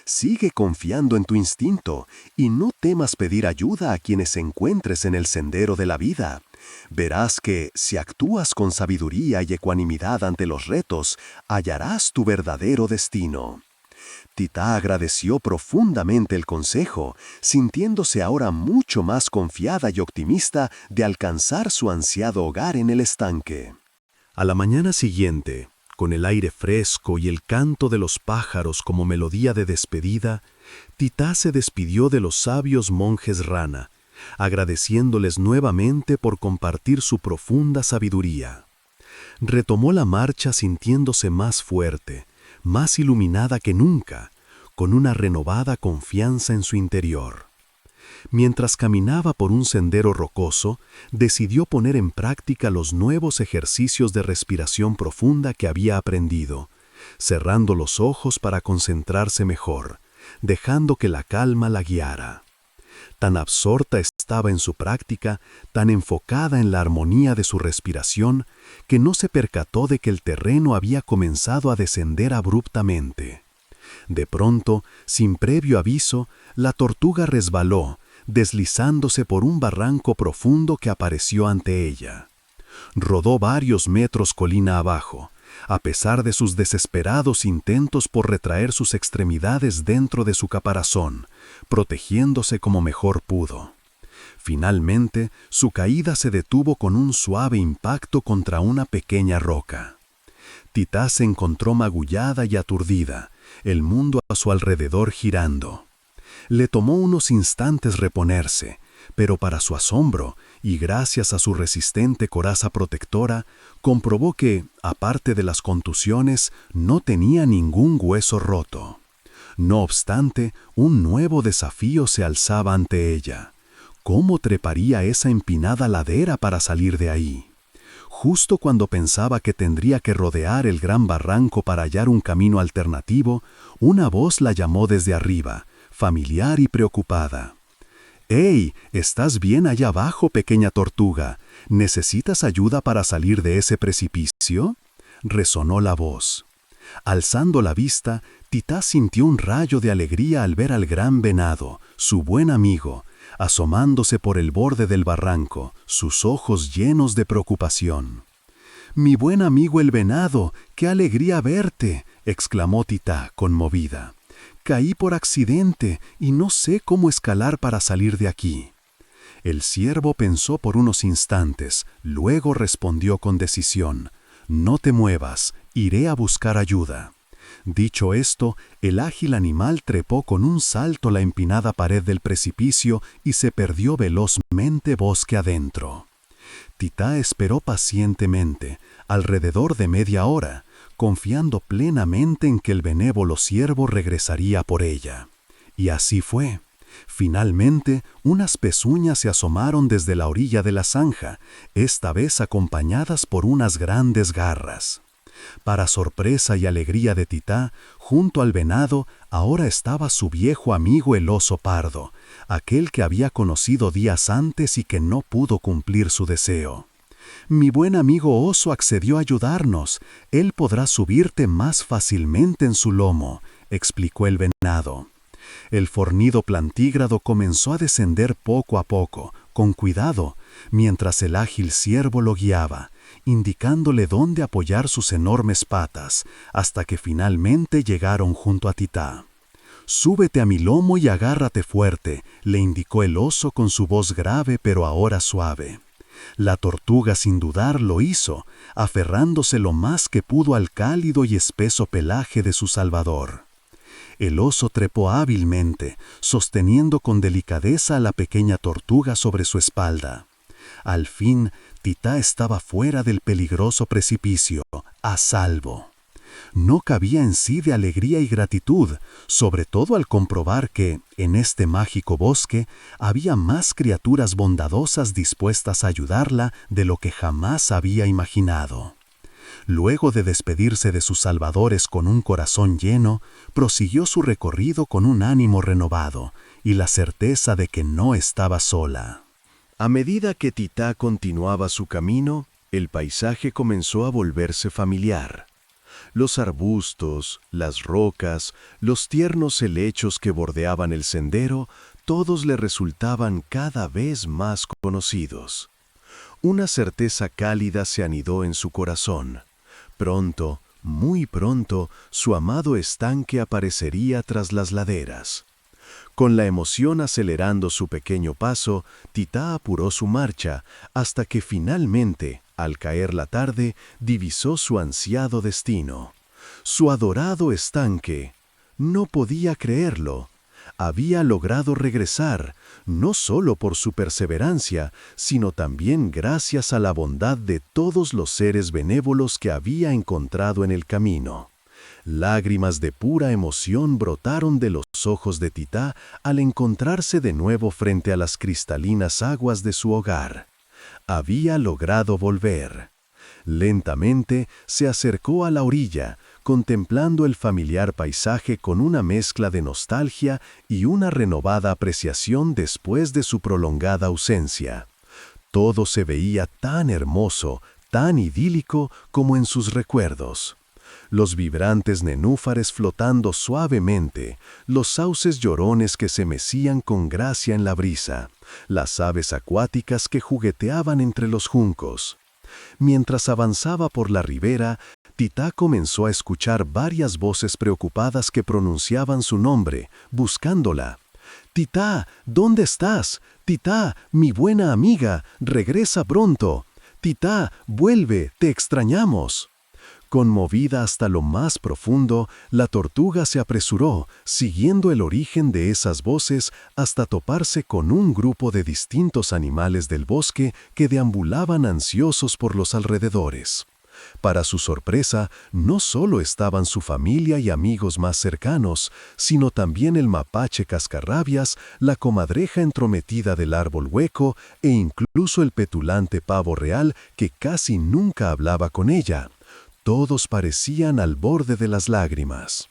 Sigue confiando en tu instinto y no temas pedir ayuda a quienes encuentres en el sendero de la vida. Verás que, si actúas con sabiduría y ecuanimidad ante los retos, hallarás tu verdadero destino». Titá agradeció profundamente el consejo, sintiéndose ahora mucho más confiada y optimista de alcanzar su ansiado hogar en el estanque. A la mañana siguiente, con el aire fresco y el canto de los pájaros como melodía de despedida, Titá se despidió de los sabios monjes rana, agradeciéndoles nuevamente por compartir su profunda sabiduría. Retomó la marcha sintiéndose más fuerte, más iluminada que nunca, con una renovada confianza en su interior. Mientras caminaba por un sendero rocoso, decidió poner en práctica los nuevos ejercicios de respiración profunda que había aprendido, cerrando los ojos para concentrarse mejor, dejando que la calma la guiara. Tan absorta estaba en su práctica, tan enfocada en la armonía de su respiración, que no se percató de que el terreno había comenzado a descender abruptamente. De pronto, sin previo aviso, la tortuga resbaló, deslizándose por un barranco profundo que apareció ante ella. Rodó varios metros colina abajo, a pesar de sus desesperados intentos por retraer sus extremidades dentro de su caparazón, protegiéndose como mejor pudo. Finalmente, su caída se detuvo con un suave impacto contra una pequeña roca. Titá se encontró magullada y aturdida, el mundo a su alrededor girando. Le tomó unos instantes reponerse, Pero para su asombro, y gracias a su resistente coraza protectora, comprobó que, aparte de las contusiones, no tenía ningún hueso roto. No obstante, un nuevo desafío se alzaba ante ella. ¿Cómo treparía esa empinada ladera para salir de ahí? Justo cuando pensaba que tendría que rodear el gran barranco para hallar un camino alternativo, una voz la llamó desde arriba, familiar y preocupada. «¡Hey! ¿Estás bien allá abajo, pequeña tortuga? ¿Necesitas ayuda para salir de ese precipicio?», resonó la voz. Alzando la vista, Titá sintió un rayo de alegría al ver al gran venado, su buen amigo, asomándose por el borde del barranco, sus ojos llenos de preocupación. «Mi buen amigo el venado, qué alegría verte», exclamó Titá, conmovida. «Caí por accidente y no sé cómo escalar para salir de aquí». El ciervo pensó por unos instantes, luego respondió con decisión: «No te muevas, iré a buscar ayuda». Dicho esto, el ágil animal trepó con un salto la empinada pared del precipicio y se perdió velozmente bosque adentro. Titá esperó pacientemente, alrededor de media hora, confiando plenamente en que el benévolo ciervo regresaría por ella. Y así fue. Finalmente, unas pezuñas se asomaron desde la orilla de la zanja, esta vez acompañadas por unas grandes garras. Para sorpresa y alegría de Titá, junto al venado ahora estaba su viejo amigo el oso pardo, aquel que había conocido días antes y que no pudo cumplir su deseo. «Mi buen amigo oso accedió a ayudarnos. Él podrá subirte más fácilmente en su lomo», explicó el venado. El fornido plantígrado comenzó a descender poco a poco, con cuidado, mientras el ágil ciervo lo guiaba, indicándole dónde apoyar sus enormes patas, hasta que finalmente llegaron junto a Titá. «Súbete a mi lomo y agárrate fuerte», le indicó el oso con su voz grave pero ahora suave. La tortuga sin dudar lo hizo, aferrándose lo más que pudo al cálido y espeso pelaje de su salvador. El oso trepó hábilmente, sosteniendo con delicadeza a la pequeña tortuga sobre su espalda. Al fin, Titá estaba fuera del peligroso precipicio, a salvo. No cabía en sí de alegría y gratitud, sobre todo al comprobar que, en este mágico bosque, había más criaturas bondadosas dispuestas a ayudarla de lo que jamás había imaginado. Luego de despedirse de sus salvadores con un corazón lleno, prosiguió su recorrido con un ánimo renovado y la certeza de que no estaba sola. A medida que Titá continuaba su camino, el paisaje comenzó a volverse familiar. Los arbustos, las rocas, los tiernos helechos que bordeaban el sendero, todos le resultaban cada vez más conocidos. Una certeza cálida se anidó en su corazón. Pronto, muy pronto, su amado estanque aparecería tras las laderas. Con la emoción acelerando su pequeño paso, Titá apuró su marcha hasta que finalmente, al caer la tarde, divisó su ansiado destino. Su adorado estanque. No podía creerlo. Había logrado regresar, no solo por su perseverancia, sino también gracias a la bondad de todos los seres benévolos que había encontrado en el camino. Lágrimas de pura emoción brotaron de los ojos de Titá al encontrarse de nuevo frente a las cristalinas aguas de su hogar. Había logrado volver. Lentamente se acercó a la orilla, contemplando el familiar paisaje con una mezcla de nostalgia y una renovada apreciación después de su prolongada ausencia. Todo se veía tan hermoso, tan idílico como en sus recuerdos. Los vibrantes nenúfares flotando suavemente, los sauces llorones que se mecían con gracia en la brisa, las aves acuáticas que jugueteaban entre los juncos. Mientras avanzaba por la ribera, Titá comenzó a escuchar varias voces preocupadas que pronunciaban su nombre, buscándola. «Titá, ¿dónde estás? Titá, mi buena amiga, regresa pronto. Titá, vuelve, te extrañamos». Conmovida hasta lo más profundo, la tortuga se apresuró, siguiendo el origen de esas voces hasta toparse con un grupo de distintos animales del bosque que deambulaban ansiosos por los alrededores. Para su sorpresa, no solo estaban su familia y amigos más cercanos, sino también el mapache cascarrabias, la comadreja entrometida del árbol hueco e incluso el petulante pavo real que casi nunca hablaba con ella. Todos parecían al borde de las lágrimas.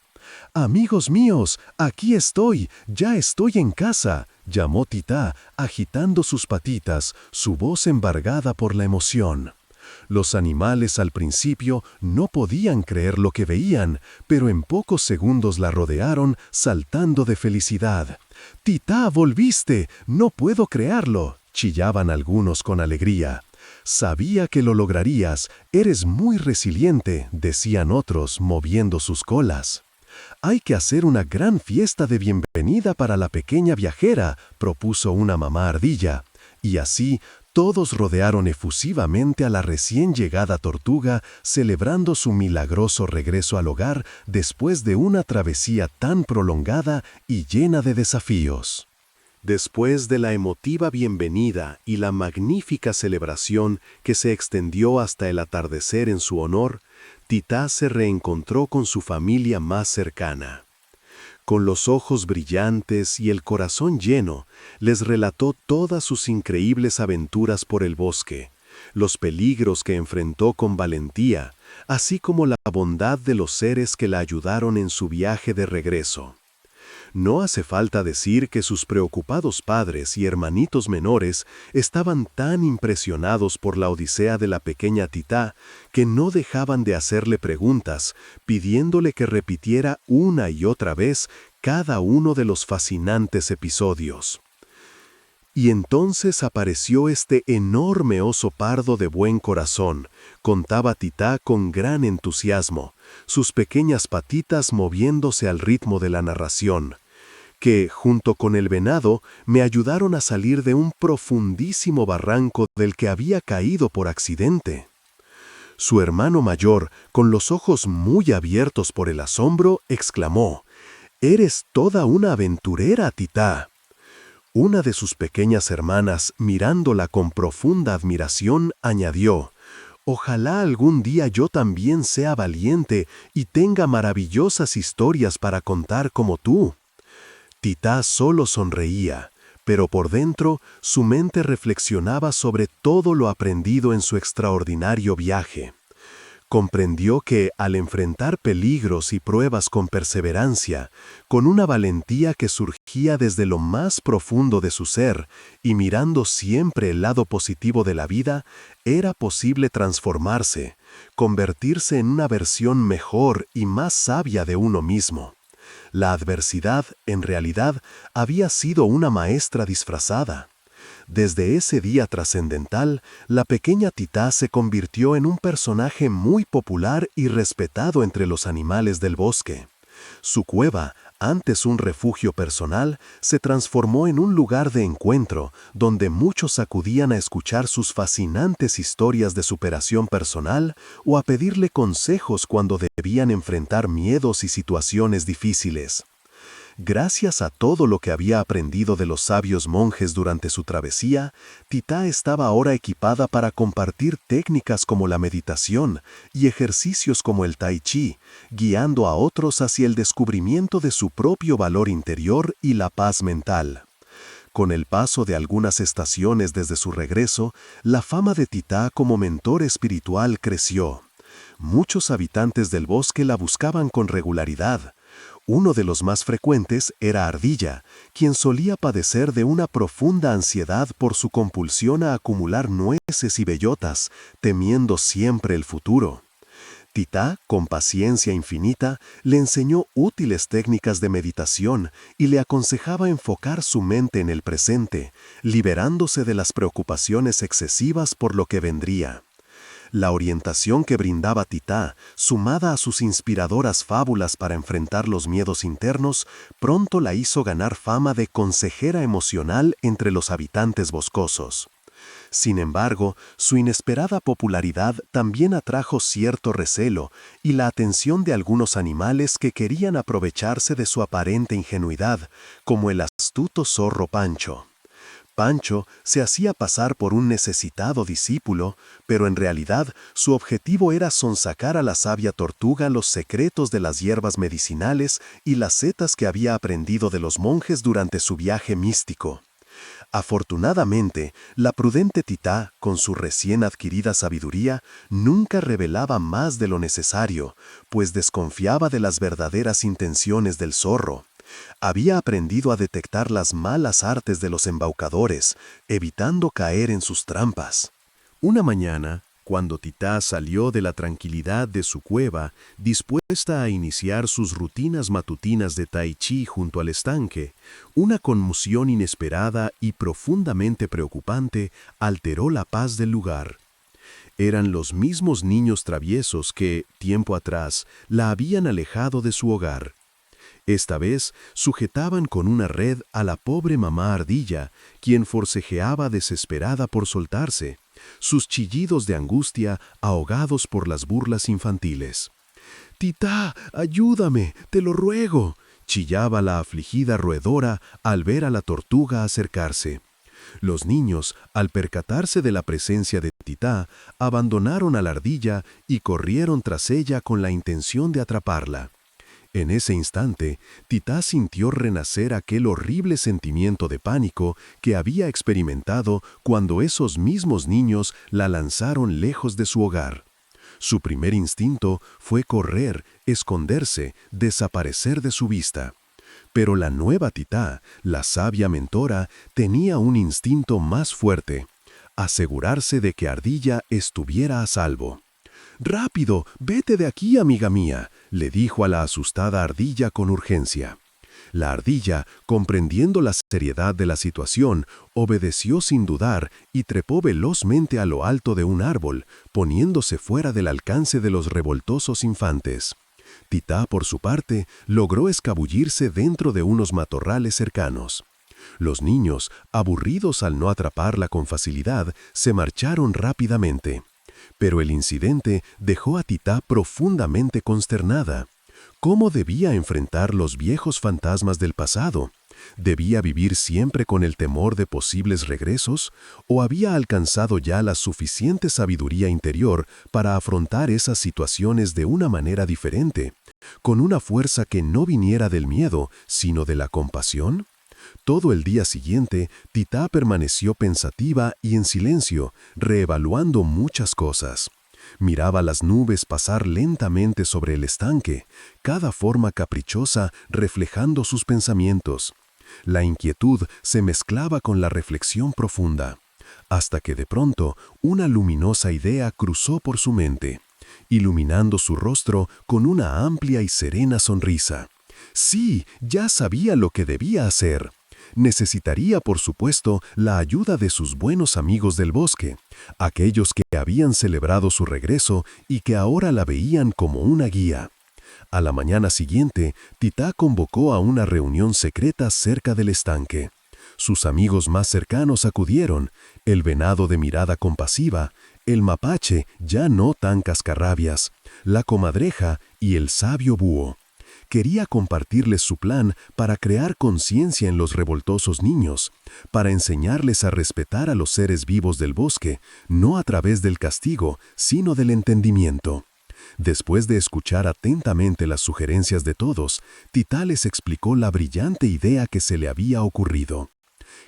«Amigos míos, aquí estoy, ya estoy en casa», llamó Titá, agitando sus patitas, su voz embargada por la emoción. Los animales al principio no podían creer lo que veían, pero en pocos segundos la rodearon, saltando de felicidad. «Titá, volviste, no puedo creerlo», chillaban algunos con alegría. «Sabía que lo lograrías, eres muy resiliente», decían otros, moviendo sus colas. «Hay que hacer una gran fiesta de bienvenida para la pequeña viajera», propuso una mamá ardilla. Y así, todos rodearon efusivamente a la recién llegada tortuga, celebrando su milagroso regreso al hogar después de una travesía tan prolongada y llena de desafíos. Después de la emotiva bienvenida y la magnífica celebración que se extendió hasta el atardecer en su honor, Titá se reencontró con su familia más cercana. Con los ojos brillantes y el corazón lleno, les relató todas sus increíbles aventuras por el bosque, los peligros que enfrentó con valentía, así como la bondad de los seres que la ayudaron en su viaje de regreso. No hace falta decir que sus preocupados padres y hermanitos menores estaban tan impresionados por la odisea de la pequeña Titá que no dejaban de hacerle preguntas, pidiéndole que repitiera una y otra vez cada uno de los fascinantes episodios. Y entonces apareció este enorme oso pardo de buen corazón, contaba Titá con gran entusiasmo, sus pequeñas patitas moviéndose al ritmo de la narración, que, junto con el venado, me ayudaron a salir de un profundísimo barranco del que había caído por accidente. Su hermano mayor, con los ojos muy abiertos por el asombro, exclamó: «¡Eres toda una aventurera, Titá!». Una de sus pequeñas hermanas, mirándola con profunda admiración, añadió: «Ojalá algún día yo también sea valiente y tenga maravillosas historias para contar como tú». Titá solo sonreía, pero por dentro su mente reflexionaba sobre todo lo aprendido en su extraordinario viaje. Comprendió que, al enfrentar peligros y pruebas con perseverancia, con una valentía que surgía desde lo más profundo de su ser y mirando siempre el lado positivo de la vida, era posible transformarse, convertirse en una versión mejor y más sabia de uno mismo. La adversidad, en realidad, había sido una maestra disfrazada. Desde ese día trascendental, la pequeña Titá se convirtió en un personaje muy popular y respetado entre los animales del bosque. Su cueva, antes un refugio personal, se transformó en un lugar de encuentro, donde muchos acudían a escuchar sus fascinantes historias de superación personal o a pedirle consejos cuando debían enfrentar miedos y situaciones difíciles. Gracias a todo lo que había aprendido de los sabios monjes durante su travesía, Titá estaba ahora equipada para compartir técnicas como la meditación y ejercicios como el tai chi, guiando a otros hacia el descubrimiento de su propio valor interior y la paz mental. Con el paso de algunas estaciones desde su regreso, la fama de Titá como mentor espiritual creció. Muchos habitantes del bosque la buscaban con regularidad. Uno de los más frecuentes era Ardilla, quien solía padecer de una profunda ansiedad por su compulsión a acumular nueces y bellotas, temiendo siempre el futuro. Titá, con paciencia infinita, le enseñó útiles técnicas de meditación y le aconsejaba enfocar su mente en el presente, liberándose de las preocupaciones excesivas por lo que vendría. La orientación que brindaba Titá, sumada a sus inspiradoras fábulas para enfrentar los miedos internos, pronto la hizo ganar fama de consejera emocional entre los habitantes boscosos. Sin embargo, su inesperada popularidad también atrajo cierto recelo y la atención de algunos animales que querían aprovecharse de su aparente ingenuidad, como el astuto zorro Pancho. Pancho se hacía pasar por un necesitado discípulo, pero en realidad su objetivo era sonsacar a la sabia tortuga los secretos de las hierbas medicinales y las setas que había aprendido de los monjes durante su viaje místico. Afortunadamente, la prudente Titá, con su recién adquirida sabiduría, nunca revelaba más de lo necesario, pues desconfiaba de las verdaderas intenciones del zorro. Había aprendido a detectar las malas artes de los embaucadores, evitando caer en sus trampas. Una mañana, cuando Titá salió de la tranquilidad de su cueva, dispuesta a iniciar sus rutinas matutinas de tai chi junto al estanque, una conmoción inesperada y profundamente preocupante alteró la paz del lugar. Eran los mismos niños traviesos que, tiempo atrás, la habían alejado de su hogar. Esta vez sujetaban con una red a la pobre mamá ardilla, quien forcejeaba desesperada por soltarse, sus chillidos de angustia ahogados por las burlas infantiles. «Titá, ayúdame, te lo ruego», chillaba la afligida roedora al ver a la tortuga acercarse. Los niños, al percatarse de la presencia de Titá, abandonaron a la ardilla y corrieron tras ella con la intención de atraparla. En ese instante, Titá sintió renacer aquel horrible sentimiento de pánico que había experimentado cuando esos mismos niños la lanzaron lejos de su hogar. Su primer instinto fue correr, esconderse, desaparecer de su vista. Pero la nueva Titá, la sabia mentora, tenía un instinto más fuerte: asegurarse de que Ardilla estuviera a salvo. «Rápido, vete de aquí, amiga mía», le dijo a la asustada ardilla con urgencia. La ardilla, comprendiendo la seriedad de la situación, obedeció sin dudar y trepó velozmente a lo alto de un árbol, poniéndose fuera del alcance de los revoltosos infantes. Titá, por su parte, logró escabullirse dentro de unos matorrales cercanos. Los niños, aburridos al no atraparla con facilidad, se marcharon rápidamente. Pero el incidente dejó a Titá profundamente consternada. ¿Cómo debía enfrentar los viejos fantasmas del pasado? ¿Debía vivir siempre con el temor de posibles regresos? ¿O había alcanzado ya la suficiente sabiduría interior para afrontar esas situaciones de una manera diferente, con una fuerza que no viniera del miedo, sino de la compasión? Todo el día siguiente, Titá permaneció pensativa y en silencio, reevaluando muchas cosas. Miraba las nubes pasar lentamente sobre el estanque, cada forma caprichosa reflejando sus pensamientos. La inquietud se mezclaba con la reflexión profunda, hasta que de pronto una luminosa idea cruzó por su mente, iluminando su rostro con una amplia y serena sonrisa. Sí, ya sabía lo que debía hacer. Necesitaría, por supuesto, la ayuda de sus buenos amigos del bosque, aquellos que habían celebrado su regreso y que ahora la veían como una guía. A la mañana siguiente, Titá convocó a una reunión secreta cerca del estanque. Sus amigos más cercanos acudieron: el venado de mirada compasiva, el mapache ya no tan cascarrabias, la comadreja y el sabio búho. Quería compartirles su plan para crear conciencia en los revoltosos niños, para enseñarles a respetar a los seres vivos del bosque, no a través del castigo, sino del entendimiento. Después de escuchar atentamente las sugerencias de todos, Titá les explicó la brillante idea que se le había ocurrido.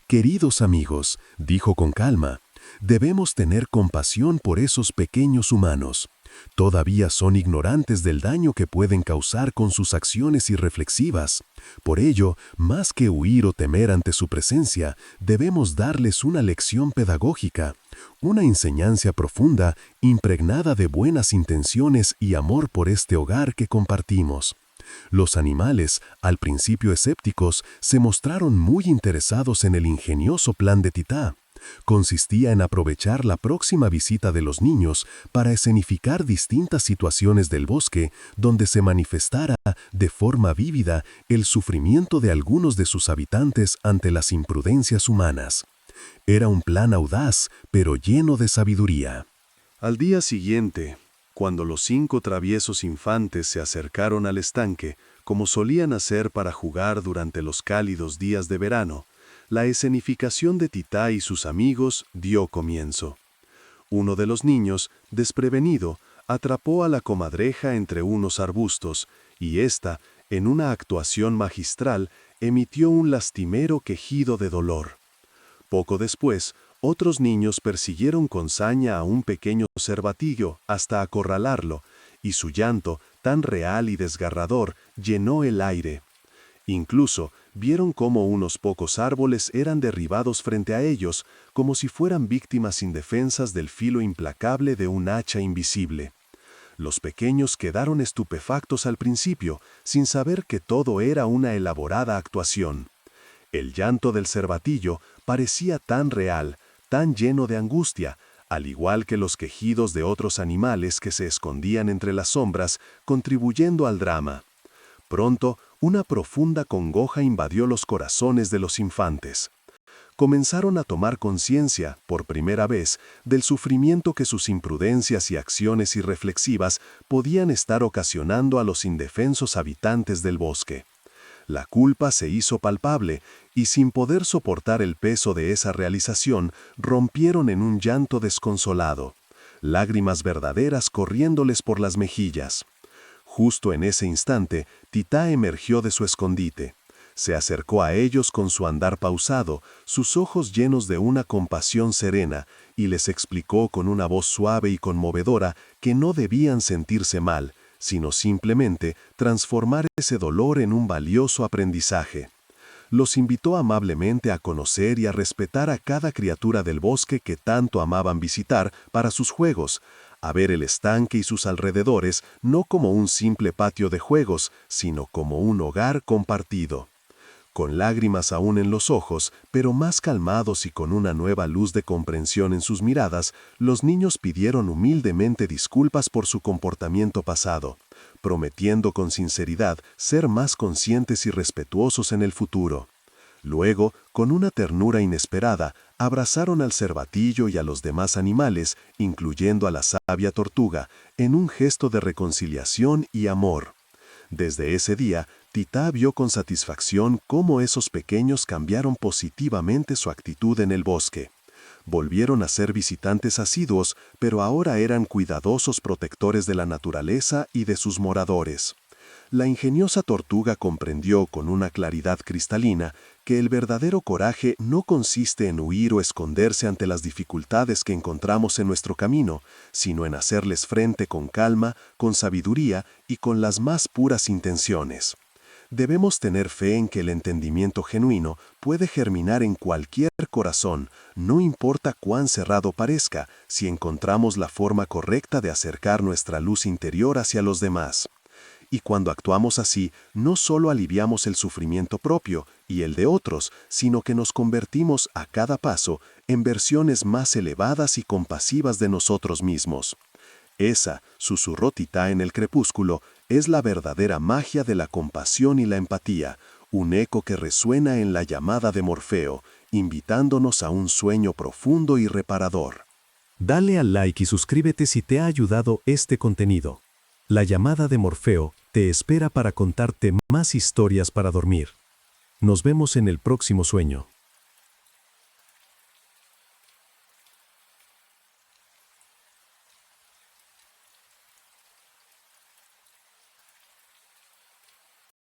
«Queridos amigos», dijo con calma, «debemos tener compasión por esos pequeños humanos. Todavía son ignorantes del daño que pueden causar con sus acciones irreflexivas. Por ello, más que huir o temer ante su presencia, debemos darles una lección pedagógica, una enseñanza profunda, impregnada de buenas intenciones y amor por este hogar que compartimos». Los animales, al principio escépticos, se mostraron muy interesados en el ingenioso plan de Titá. Consistía en aprovechar la próxima visita de los niños para escenificar distintas situaciones del bosque donde se manifestara de forma vívida el sufrimiento de algunos de sus habitantes ante las imprudencias humanas. Era un plan audaz, pero lleno de sabiduría. Al día siguiente, cuando los 5 traviesos infantes se acercaron al estanque, como solían hacer para jugar durante los cálidos días de verano, la escenificación de Titá y sus amigos dio comienzo. Uno de los niños, desprevenido, atrapó a la comadreja entre unos arbustos, y ésta, en una actuación magistral, emitió un lastimero quejido de dolor. Poco después, otros niños persiguieron con saña a un pequeño cervatillo hasta acorralarlo, y su llanto, tan real y desgarrador, llenó el aire. Incluso vieron cómo unos pocos árboles eran derribados frente a ellos, como si fueran víctimas indefensas del filo implacable de un hacha invisible. Los pequeños quedaron estupefactos al principio, sin saber que todo era una elaborada actuación. El llanto del cervatillo parecía tan real, tan lleno de angustia, al igual que los quejidos de otros animales que se escondían entre las sombras, contribuyendo al drama. Pronto, una profunda congoja invadió los corazones de los infantes. Comenzaron a tomar conciencia, por primera vez, del sufrimiento que sus imprudencias y acciones irreflexivas podían estar ocasionando a los indefensos habitantes del bosque. La culpa se hizo palpable, y sin poder soportar el peso de esa realización, rompieron en un llanto desconsolado, lágrimas verdaderas corriéndoles por las mejillas. Justo en ese instante, Titá emergió de su escondite. Se acercó a ellos con su andar pausado, sus ojos llenos de una compasión serena, y les explicó con una voz suave y conmovedora que no debían sentirse mal, sino simplemente transformar ese dolor en un valioso aprendizaje. Los invitó amablemente a conocer y a respetar a cada criatura del bosque que tanto amaban visitar para sus juegos, a ver el estanque y sus alrededores no como un simple patio de juegos, sino como un hogar compartido. Con lágrimas aún en los ojos, pero más calmados y con una nueva luz de comprensión en sus miradas, los niños pidieron humildemente disculpas por su comportamiento pasado, prometiendo con sinceridad ser más conscientes y respetuosos en el futuro. Luego, con una ternura inesperada, abrazaron al cervatillo y a los demás animales, incluyendo a la sabia tortuga, en un gesto de reconciliación y amor. Desde ese día, Titá vio con satisfacción cómo esos pequeños cambiaron positivamente su actitud en el bosque. Volvieron a ser visitantes asiduos, pero ahora eran cuidadosos protectores de la naturaleza y de sus moradores. La ingeniosa tortuga comprendió con una claridad cristalina que el verdadero coraje no consiste en huir o esconderse ante las dificultades que encontramos en nuestro camino, sino en hacerles frente con calma, con sabiduría y con las más puras intenciones. Debemos tener fe en que el entendimiento genuino puede germinar en cualquier corazón, no importa cuán cerrado parezca, si encontramos la forma correcta de acercar nuestra luz interior hacia los demás. Y cuando actuamos así, no solo aliviamos el sufrimiento propio y el de otros, sino que nos convertimos a cada paso en versiones más elevadas y compasivas de nosotros mismos. Esa, susurró Titá en el crepúsculo, es la verdadera magia de la compasión y la empatía, un eco que resuena en la llamada de Morfeo, invitándonos a un sueño profundo y reparador. Dale al like y suscríbete si te ha ayudado este contenido. La llamada de Morfeo te espera para contarte más historias para dormir. Nos vemos en el próximo sueño.